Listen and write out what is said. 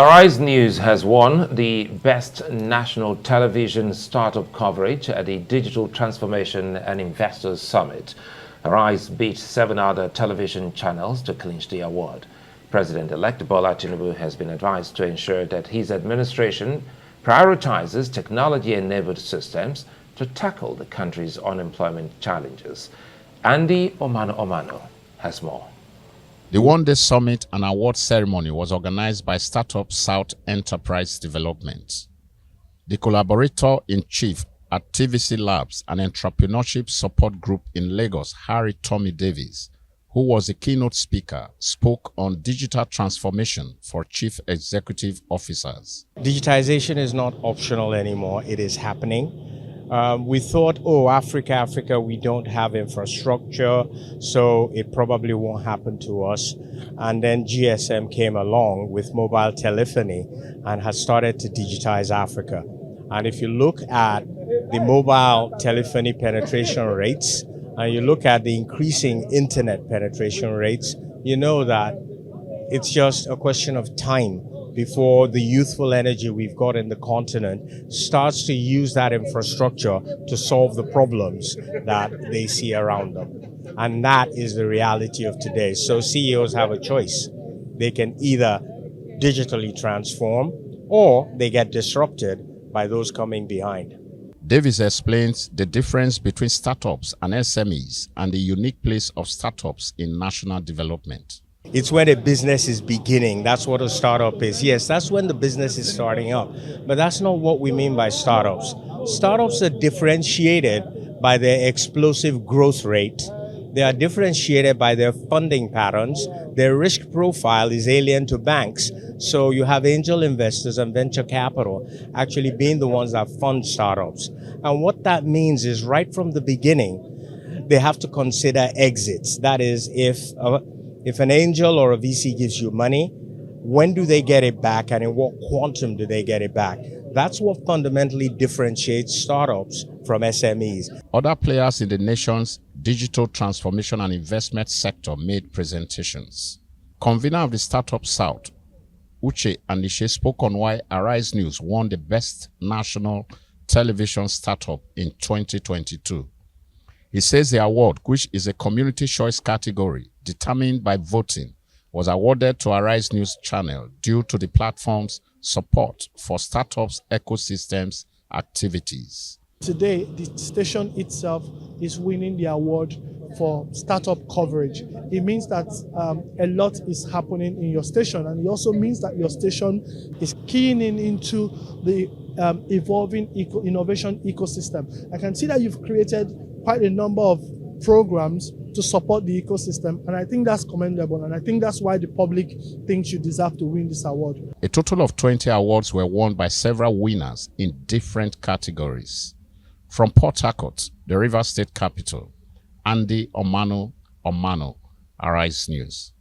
Arise News has won the Best National Television Startup Coverage at the Digital Transformation and Investors Summit. Arise beat 7 other television channels to clinch the award. President-elect Bola Tinubu has been advised to ensure that his administration prioritizes technology-enabled systems to tackle the country's unemployment challenges. Andy Omano has more. The one-day summit and award ceremony was organized by Startup South Enterprise Development. The collaborator-in-chief at TVC Labs, an entrepreneurship support group in Lagos, Harry Tommy Davies, who was a keynote speaker, spoke on digital transformation for chief executive officers. Digitization is not optional anymore, it is happening. We thought, Africa, we don't have infrastructure, so it probably won't happen to us. And then GSM came along with mobile telephony and has started to digitize Africa. And if you look at the mobile telephony penetration rates, and you look at the increasing internet penetration rates, you know that it's just a question of time before the youthful energy we've got in the continent starts to use that infrastructure to solve the problems that they see around them. And that is the reality of today. So CEOs have a choice. They can either digitally transform or they get disrupted by those coming behind. Davis explains the difference between startups and SMEs and the unique place of startups in national development. It's when a business is beginning. That's what a startup is. Yes, that's when the business is starting up. But that's not what we mean by startups. Startups are differentiated by their explosive growth rate. They are differentiated by their funding patterns. Their risk profile is alien to banks. So you have angel investors and venture capital actually being the ones that fund startups. And what that means is right from the beginning, they have to consider exits. That is, if an angel or a VC gives you money, when do they get it back and in what quantum do they get it back? That's what fundamentally differentiates startups from SMEs. Other players in the nation's digital transformation and investment sector made presentations. Convener of the Startup South, Uche Anishe, spoke on why Arise News won the Best National Television Startup in 2022. He says the award, which is a community choice category determined by voting, was awarded to Arise News Channel due to the platform's support for startups' ecosystems activities. Today, the station itself is winning the award for startup coverage. It means that a lot is happening in your station, and it also means that your station is keying into the evolving innovation ecosystem. I can see that you've created quite a number of programs to support the ecosystem, and I think that's commendable, and I think that's why the public thinks you deserve to win this award. A total of 20 awards were won by several winners in different categories. From Port Harcourt, the Rivers State capital, Andy Omano, Arise News.